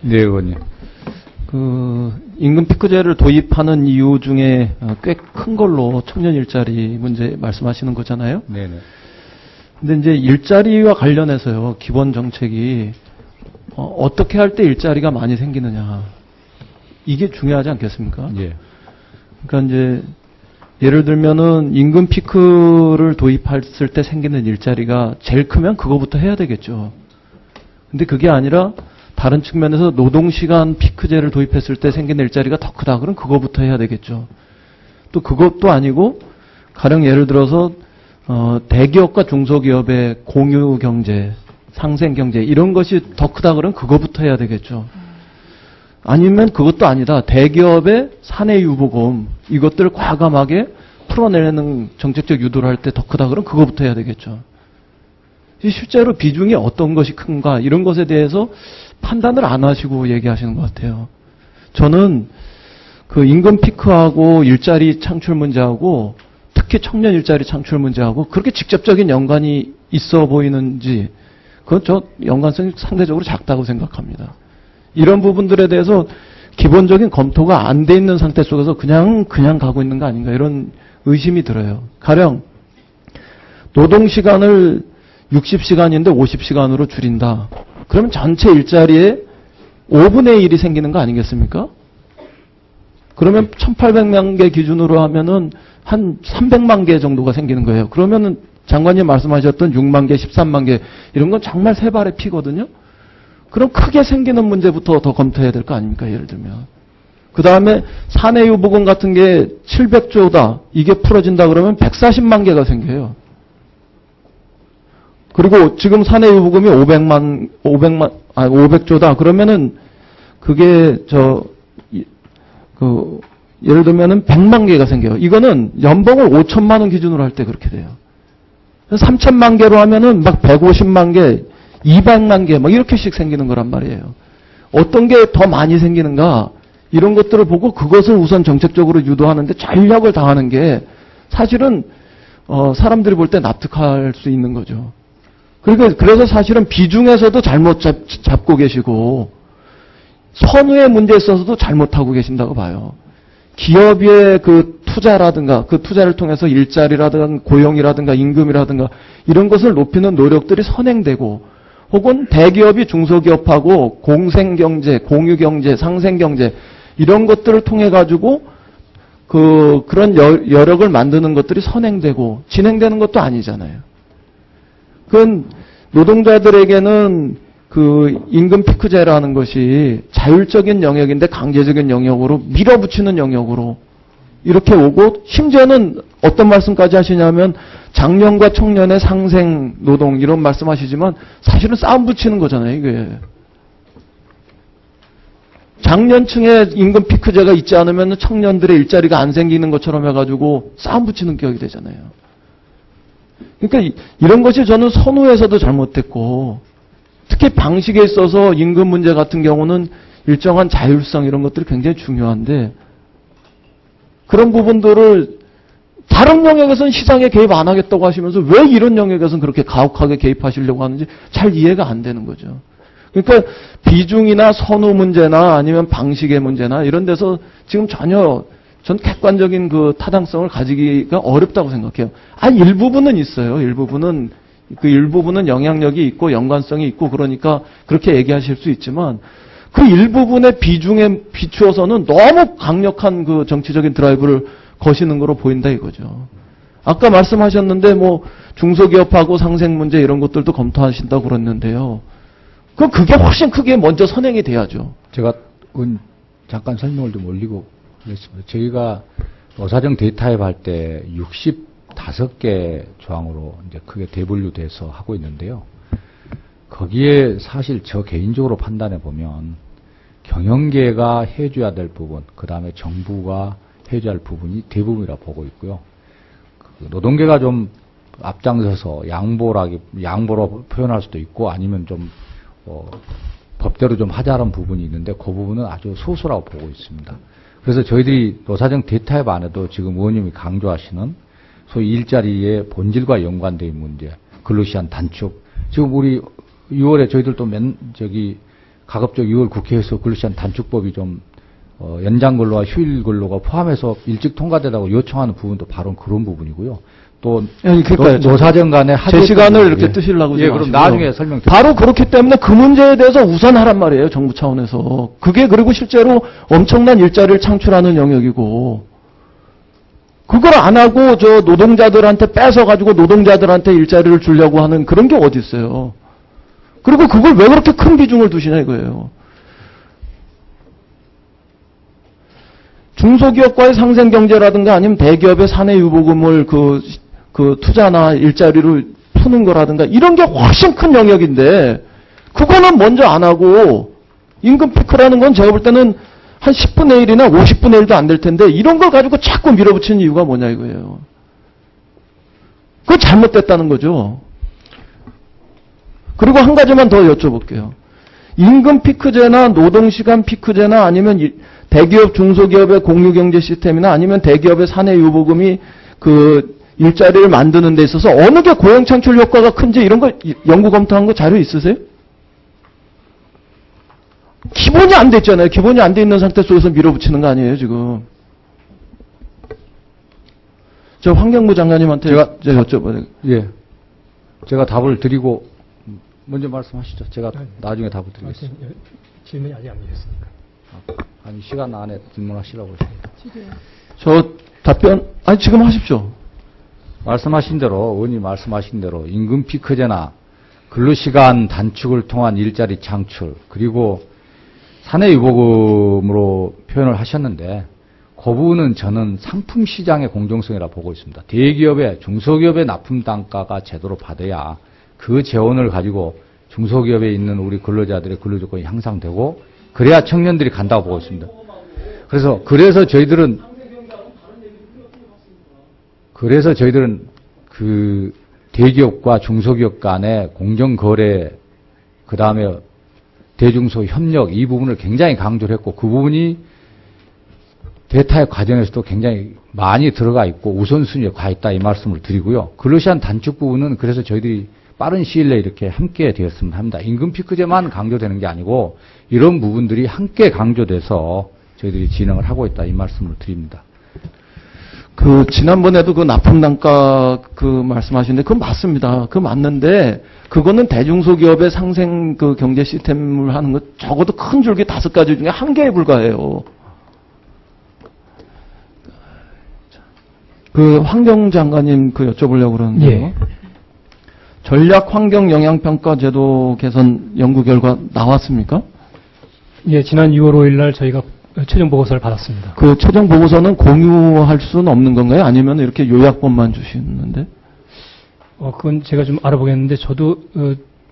네, 의원님. 임금 피크제를 도입하는 이유 중에 꽤 큰 걸로 청년 일자리 문제 말씀하시는 거잖아요. 네네. 근데 이제 일자리와 관련해서요, 기본 정책이 어떻게 할 때 일자리가 많이 생기느냐. 이게 중요하지 않겠습니까? 예. 그러니까 이제 예를 들면은 임금 피크를 도입했을 때 생기는 일자리가 제일 크면 그거부터 해야 되겠죠. 근데 그게 아니라 다른 측면에서 노동시간 피크제를 도입했을 때 생긴 일자리가 더 크다. 그럼 그거부터 해야 되겠죠. 또 그것도 아니고 가령 예를 들어서 대기업과 중소기업의 공유경제, 상생경제 이런 것이 더 크다. 그러면 그거부터 해야 되겠죠. 아니면 그것도 아니다. 대기업의 사내유보금 이것들을 과감하게 풀어내는 정책적 유도를 할 때 더 크다. 그러면 그거부터 해야 되겠죠. 실제로 비중이 어떤 것이 큰가 이런 것에 대해서 판단을 안 하시고 얘기하시는 것 같아요. 저는 그 임금 피크하고 일자리 창출 문제하고 특히 청년 일자리 창출 문제하고 그렇게 직접적인 연관이 있어 보이는지 그건 저 연관성이 상대적으로 작다고 생각합니다. 이런 부분들에 대해서 기본적인 검토가 안 돼 있는 상태 속에서 그냥 가고 있는 거 아닌가 이런 의심이 들어요. 가령 노동시간을 60시간인데 50시간으로 줄인다. 그러면 전체 일자리에 5분의 1이 생기는 거 아니겠습니까? 그러면 1800만 개 기준으로 하면은 한 300만 개 정도가 생기는 거예요. 그러면은 장관님 말씀하셨던 6만 개, 13만 개 이런 건 정말 세 발의 피거든요. 그럼 크게 생기는 문제부터 더 검토해야 될 거 아닙니까? 예를 들면. 그 다음에 사내유보금 같은 게 700조다. 이게 풀어진다 그러면 140만 개가 생겨요. 그리고 지금 사내유보금이 500조다. 그러면은 그게 예를 들면은 100만 개가 생겨요. 이거는 연봉을 5천만 원 기준으로 할 때 그렇게 돼요. 3천만 개로 하면은 막 150만 개, 200만 개, 막 이렇게씩 생기는 거란 말이에요. 어떤 게 더 많이 생기는가, 이런 것들을 보고 그것을 우선 정책적으로 유도하는데 전력을 다하는 게 사실은, 사람들이 볼 때 납득할 수 있는 거죠. 그래서 사실은 비중에서도 잘못 잡고 계시고, 선후의 문제에 있어서도 잘못하고 계신다고 봐요. 기업의 그 투자라든가 그 투자를 통해서 일자리라든가 고용이라든가 임금이라든가 이런 것을 높이는 노력들이 선행되고 혹은 대기업이 중소기업하고 공생경제, 공유경제, 상생경제 이런 것들을 통해 가지고 그런 여력을 만드는 것들이 선행되고 진행되는 것도 아니잖아요. 그건 노동자들에게는 그 임금 피크제라는 것이 자율적인 영역인데 강제적인 영역으로 밀어붙이는 영역으로 이렇게 오고 심지어는 어떤 말씀까지 하시냐면 장년과 청년의 상생 노동 이런 말씀하시지만 사실은 싸움 붙이는 거잖아요. 이게 장년층에 임금 피크제가 있지 않으면 청년들의 일자리가 안 생기는 것처럼 해가지고 싸움 붙이는 격이 되잖아요. 그러니까 이런 것이 저는 선후에서도 잘못됐고 특히 방식에 있어서 임금 문제 같은 경우는 일정한 자율성 이런 것들이 굉장히 중요한데 그런 부분들을 다른 영역에서는 시장에 개입 안 하겠다고 하시면서 왜 이런 영역에서는 그렇게 가혹하게 개입하시려고 하는지 잘 이해가 안 되는 거죠. 그러니까 비중이나 선후 문제나 아니면 방식의 문제나 이런 데서 지금 전혀 전 객관적인 그 타당성을 가지기가 어렵다고 생각해요. 일부분은 있어요. 일부분은 영향력이 있고 연관성이 있고 그러니까 그렇게 얘기하실 수 있지만 그 일부분의 비중에 비추어서는 너무 강력한 그 정치적인 드라이브를 거시는 거로 보인다 이거죠. 아까 말씀하셨는데 뭐 중소기업하고 상생 문제 이런 것들도 검토하신다고 그랬는데요. 그게 훨씬 크게 먼저 선행이 돼야죠. 제가 잠깐 설명을 좀 올리고 그랬습니다. 저희가 노사정 데이터앱 할 때 65개 조항으로 이제 크게 대분류돼서 하고 있는데요. 거기에 사실 저 개인적으로 판단해 보면 경영계가 해줘야 될 부분, 그 다음에 정부가 해줘야 할 부분이 대부분이라 보고 있고요. 노동계가 좀 앞장서서 양보로 표현할 수도 있고 아니면 좀 법대로 좀 하자는 부분이 있는데 그 부분은 아주 소수라고 보고 있습니다. 그래서 저희들이 노사정 데이터앱 안에도 지금 의원님이 강조하시는 소위 일자리의 본질과 연관된 문제, 근로시간 단축. 지금 우리 6월에 저희들도 가급적 2월 국회에서 근로시간 단축법이 좀 연장 근로와 휴일 근로가 포함해서 일찍 통과되라고 요청하는 부분도 바로 그런 부분이고요. 또 아니, 그러니까요. 노사정 간에 제 시간을 이렇게 뜨시려고 예, 그럼 마시고요. 나중에 설명드릴게요. 바로 그렇기 때문에 그 문제에 대해서 우선하란 말이에요. 정부 차원에서. 그게 그리고 실제로 엄청난 일자리를 창출하는 영역이고 그걸 안 하고 저 노동자들한테 뺏어가지고 노동자들한테 일자리를 주려고 하는 그런 게 어디 있어요. 그리고 그걸 왜 그렇게 큰 비중을 두시냐 이거예요. 중소기업과의 상생경제라든가 아니면 대기업의 사내유보금을 그 투자나 일자리를 푸는 거라든가 이런 게 훨씬 큰 영역인데 그거는 먼저 안 하고 임금 피크라는 건 제가 볼 때는 한 10분의 1이나 50분의 1도 안 될 텐데 이런 걸 가지고 자꾸 밀어붙이는 이유가 뭐냐 이거예요. 그건 잘못됐다는 거죠. 그리고 한 가지만 더 여쭤볼게요. 임금 피크제나 노동시간 피크제나 아니면 대기업 중소기업의 공유경제 시스템이나 아니면 대기업의 사내유보금이 그 일자리를 만드는 데 있어서 어느 게 고용창출 효과가 큰지 이런 거 연구 검토한 거 자료 있으세요? 기본이 안 돼 있잖아요. 기본이 안 돼 있는 상태 속에서 밀어붙이는 거 아니에요, 지금. 저 환경부 장관님한테 제가 여쭤봐요. 예. 제가 답을 드리고 먼저 말씀하시죠. 제가 나중에 답을 드리겠습니다. 질문이 아직 안 드렸으니까. 아니 시간 안에 질문하시라고 하십니다. 저 답변 아니 지금 하십시오. 말씀하신 대로 의원님 말씀하신 대로 임금 피크제나 근로시간 단축을 통한 일자리 창출 그리고 사내유보금으로 표현을 하셨는데 그 부분은 저는 상품 시장의 공정성이라 보고 있습니다. 대기업의 중소기업의 납품 단가가 제대로 받아야 그 재원을 가지고 중소기업에 있는 우리 근로자들의 근로조건이 향상되고 그래야 청년들이 간다고 보고 있습니다. 그래서 저희들은 그 대기업과 중소기업 간의 공정거래 그다음에 대중소 협력 이 부분을 굉장히 강조를 했고 그 부분이 대타협 과정에서도 굉장히 많이 들어가 있고 우선순위에 가 있다 이 말씀을 드리고요. 근로시간 단축 부분은 그래서 저희들이 빠른 시일 내에 이렇게 함께 되었으면 합니다. 임금 피크제만 강조되는 게 아니고 이런 부분들이 함께 강조돼서 저희들이 진행을 하고 있다 이 말씀을 드립니다. 그 지난번에도 그 납품 단가 그 말씀하시는데 그건 맞습니다. 그거 맞는데 그거는 대중소기업의 상생 그 경제 시스템을 하는 것 적어도 큰 줄기 5가지 중에 한 개에 불과해요. 그 환경장관님 그 여쭤보려고 그러는데요. 예. 전략 환경 영향평가 제도 개선 연구 결과 나왔습니까? 예, 지난 6월 5일 날 저희가 최종 보고서를 받았습니다. 그 최종 보고서는 공유할 수는 없는 건가요? 아니면 이렇게 요약본만 주시는데? 그건 제가 좀 알아보겠는데 저도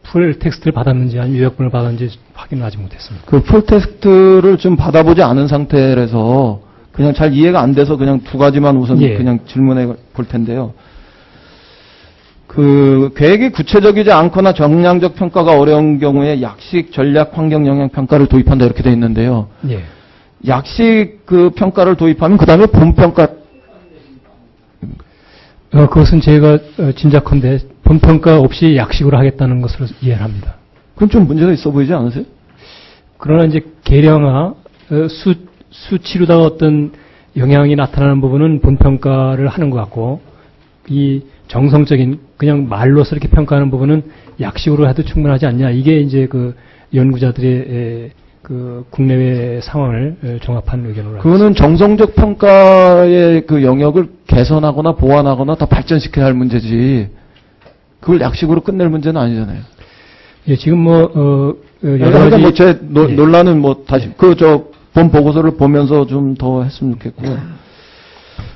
풀 텍스트를 받았는지 아니면 요약본을 받았는지 확인을 아직 못했습니다. 그 풀 텍스트를 좀 받아보지 않은 상태라서 그냥 잘 이해가 안 돼서 그냥 2가지만 우선 예. 그냥 질문해 볼 텐데요. 그 계획이 구체적이지 않거나 정량적 평가가 어려운 경우에 약식 전략 환경 영향 평가를 도입한다 이렇게 돼 있는데요. 예. 약식 그 평가를 도입하면 그 다음에 본평가 그것은 제가 짐작컨대 본평가 없이 약식으로 하겠다는 것으로 이해를 합니다. 그건 좀 문제가 있어 보이지 않으세요? 그러나 이제 계량화, 수치로다가 어떤 영향이 나타나는 부분은 본평가를 하는 것 같고 이 정성적인 그냥 말로서 이렇게 평가하는 부분은 약식으로 해도 충분하지 않냐. 이게 이제 그 연구자들의 그 국내외 상황을 종합한 의견으로. 그거는 정성적 평가의 그 영역을 개선하거나 보완하거나 더 발전시켜야 할 문제지. 그걸 약식으로 끝낼 문제는 아니잖아요. 예, 지금 여러 그러니까 가지. 뭐제 예. 논란은 뭐 다시 본 보고서를 보면서 좀 더 했으면 좋겠고요.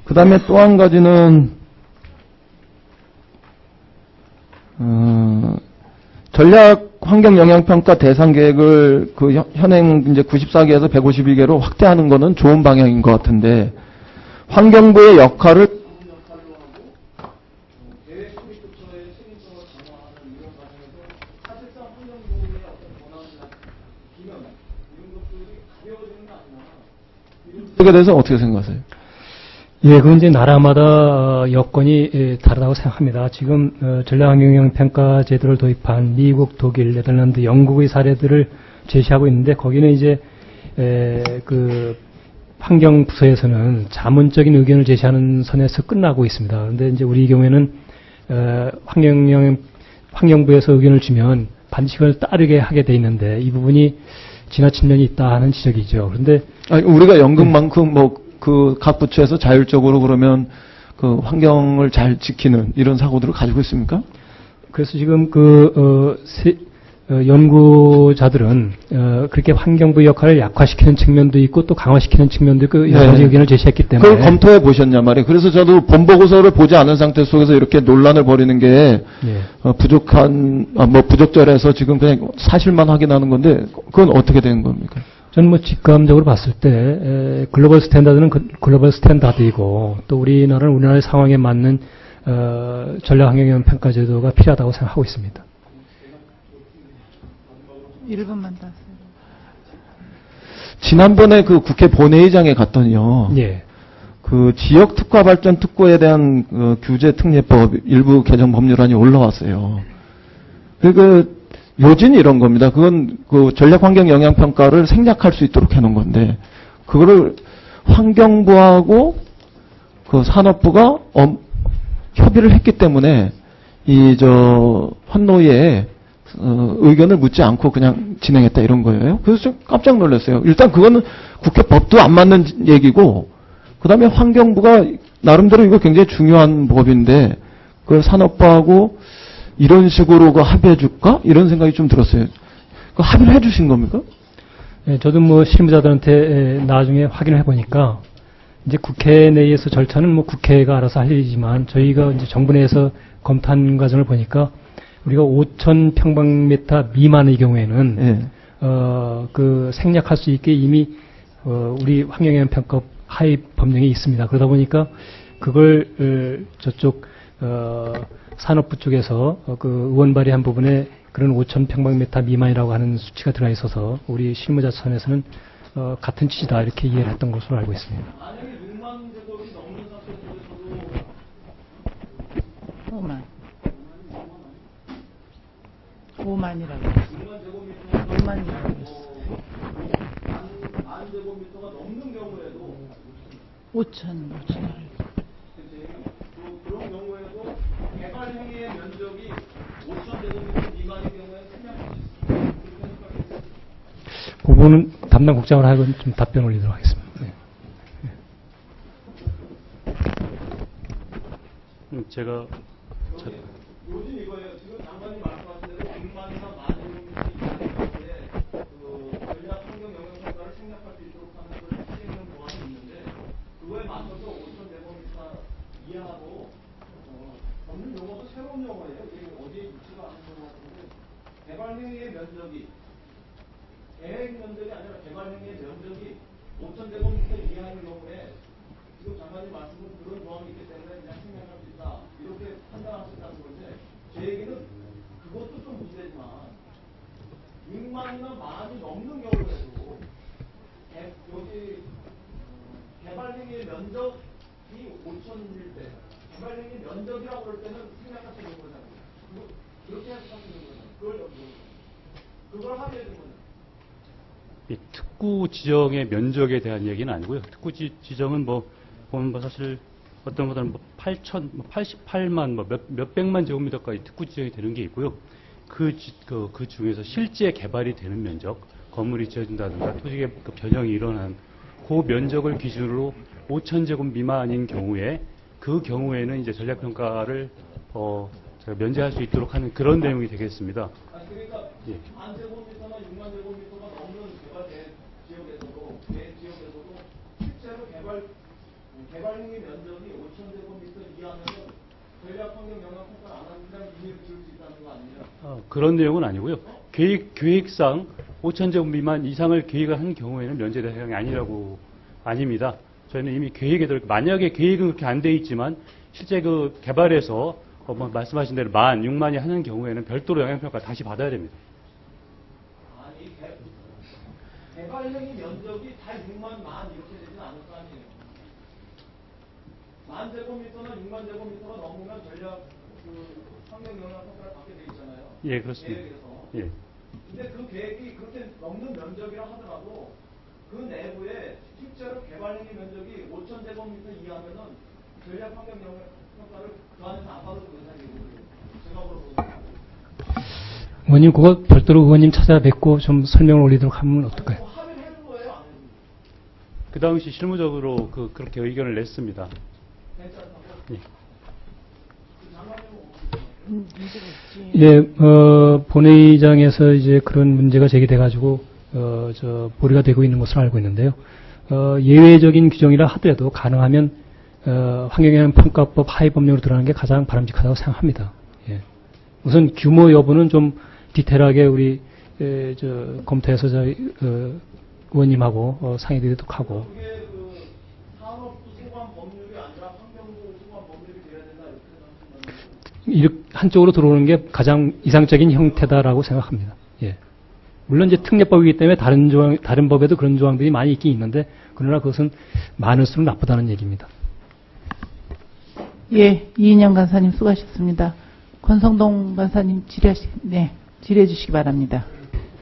그 다음에 또 한 가지는 전략 환경 영향 평가 대상 계획을 그 현행 이제 94개에서 152개로 확대하는 거는 좋은 방향인 것 같은데 환경부의 역할을 이에 대해서 어떻게 생각하세요? 예, 그건 이제 나라마다 여건이 다르다고 생각합니다. 지금 전략환경영향평가 제도를 도입한 미국, 독일, 네덜란드, 영국의 사례들을 제시하고 있는데 거기는 이제 그 환경부서에서는 자문적인 의견을 제시하는 선에서 끝나고 있습니다. 그런데 이제 우리 경우에는 환경부에서 의견을 주면 반드시 그걸 따르게 하게 돼 있는데 이 부분이 지나친 면이 있다 하는 지적이죠. 그런데 아니, 우리가 연금만큼 뭐 그 각 부처에서 자율적으로 그러면 그 환경을 잘 지키는 이런 사고들을 가지고 있습니까? 그래서 지금 연구자들은 그렇게 환경부 역할을 약화시키는 측면도 있고 또 강화시키는 측면도 있고 여러 가지 네. 의견을 제시했기 때문에 그걸 검토해 보셨냐 말이에요. 그래서 저도 본보고서를 보지 않은 상태 속에서 이렇게 논란을 벌이는 게 예. 부적절해서 지금 그냥 사실만 확인하는 건데 그건 어떻게 된 겁니까? 저는 뭐 직감적으로 봤을 때 글로벌 스탠다드는 글로벌 스탠다드이고 또 우리나라는 우리나라의 상황에 맞는 전략환경영향 평가 제도가 필요하다고 생각하고 있습니다. 1분만 더 하세요. 지난번에 그 국회 본회의장에 갔더니요. 예. 그 지역 특화 발전 특구에 대한 그 규제 특례법 일부 개정 법률안이 올라왔어요. 그 요진이 이런 겁니다. 그건 그 전략 환경 영향 평가를 생략할 수 있도록 해놓은 건데 그거를 환경부하고 그 산업부가 협의를 했기 때문에 이 환노위에 의견을 묻지 않고 그냥 진행했다 이런 거예요. 그래서 좀 깜짝 놀랐어요. 일단 그거는 국회 법도 안 맞는 얘기고 그 다음에 환경부가 나름대로 이거 굉장히 중요한 법인데 그걸 산업부하고 이런 식으로 그 합의해 줄까? 이런 생각이 좀 들었어요. 그 합의를 해 주신 겁니까? 예, 저도 뭐 실무자들한테 나중에 확인을 해보니까 이제 국회 내에서 절차는 뭐 국회가 알아서 할 일이지만 저희가 이제 정부 내에서 검토한 과정을 보니까 우리가 5,000 평방미터 미만의 경우에는 예. 그 생략할 수 있게 이미 우리 환경영향평가 하위 법령이 있습니다. 그러다 보니까 그걸 저쪽 산업부 쪽에서 그 의원 발의한 부분에 그런 5,000 평방미터 미만이라고 하는 수치가 들어가 있어서 우리 실무자 선에서는 같은 취지다 이렇게 이해를 했던 것으로 알고 있습니다. 5만. 5만이라고 했어. 5만이라고 했어. 5천. 그런 경우에도 개발 행위의 면적이 5,000제곱미터 미만의 경우에 생략할 수 있습니다. 그 부분은 담당 국장으로 하여금 좀 답변 올리도록 하겠습니다. 네. 제가 요즘 이거예요. 지금 장관님 말씀하신 대로 6만이나 만제곱미터 이상의 경우에 그 전략 환경 영향 평가를 생략할 수 있도록 하는 걸 시행하는 보안이 있는데 그거에 맞춰서 5,000제곱미터 이하로 법률 용어도 새로운 용어예요. 이게 어디에 있지가 않은 것 같은데 개발 행위의 면적이 계획 면적이 아니라 개발 행위의 면적이 5,000제곱미터 이하인 경우에 지금 장관님 말씀은 그런 조항이 있기 때문에 그냥 생략할 수 있다. 이렇게 판단하셨다는 건데 제 얘기는 그것도 좀 문제지만 6만이나 만이 넘는 경우에도 여기 개발 행위의 면적이 5,000일 때 개발 행위 면적이라고 그럴 때는 생략할 수 있는 거잖아요. 그렇게 해서 할 수 있는 거잖아요. 그걸 합의해 준 거잖아요. 이 특구 지정의 면적에 대한 얘기는 아니고요. 특구 지정은 보면 사실 어떤 것들은 88만 몇백만 제곱미터까지 특구 지정이 되는 게 있고요. 그 중에서 실제 개발이 되는 면적, 건물이 지어진다든가 토지의 그 변형이 일어난 그 면적을 기준으로 5,000제곱 미만인 경우에 그 경우에는 이제 전략평가를 제가 면제할 수 있도록 하는 그런 내용이 되겠습니다. 그러니까 예. 10,000제곱미터나 6만 제곱미터가 넘는 지역에서도 실제로 개발 행위 면적이 5,000제곱미터 이하면은 전략 환경 영향 평가 안 하는 그냥 임의로 지을 수 있다는 거 아니에요? 그런 내용은 아니고요. 계획상 5,000제곱 미만 이상을 계획을 한 경우에는 면제 대상이 아닙니다. 저희는 이미 계획에 만약에 계획은 그렇게 안 돼 있지만 실제 그 개발에서 말씀하신 대로 6만이 하는 경우에는 별도로 영향평가 다시 받아야 됩니다. 아니 개발 행위 면적이 다 6만 만 이렇게 되지는 않을 거 아니에요. 10,000제곱미터나 6만 제곱미터가 넘으면 전략 환경 영향 평가를 받게 돼 있잖아요. 예, 그렇습니다. 계획에서. 예. 근데 그 계획이 그렇게 넘는 면적이라 하더라도 그 내부에 실제로 개발행위 면적이 5,000제곱미터 이하면은 전략 환경 평가를 그 안에서 안 받아도 된다는 얘기거든요. 제가 물어보는 의원님 그거 별도로 의원님 찾아뵙고 좀 설명을 올리도록 하면 어떨까요? 합의를 해준 거예요, 안 해준 거예요? 그 당시 실무적으로 그렇게 의견을 냈습니다. 괜찮다고? 예. 문제가 있지. 예, 본회의장에서 이제 그런 문제가 제기돼가지고 보류가 되고 있는 것으로 알고 있는데요. 예외적인 규정이라 하더라도 가능하면 환경영향 평가법 하위 법령으로 들어가는 게 가장 바람직하다고 생각합니다. 예. 우선 규모 여부는 좀 디테일하게 우리 검토해서 저희 의원님하고 상의드리도록 하고. 그게 그 산업부 소관 법률이 아니라 환경부 소관 법률이 돼야 된다 이렇게 생각하시면 한쪽으로 들어오는 게 가장 이상적인 형태다라고 생각합니다. 예. 물론 이제 특례법이기 때문에 다른 법에도 그런 조항들이 많이 있긴 있는데, 그러나 그것은 많을수록 나쁘다는 얘기입니다. 예, 이인영 간사님 수고하셨습니다. 권성동 간사님 질의해 주시기 바랍니다.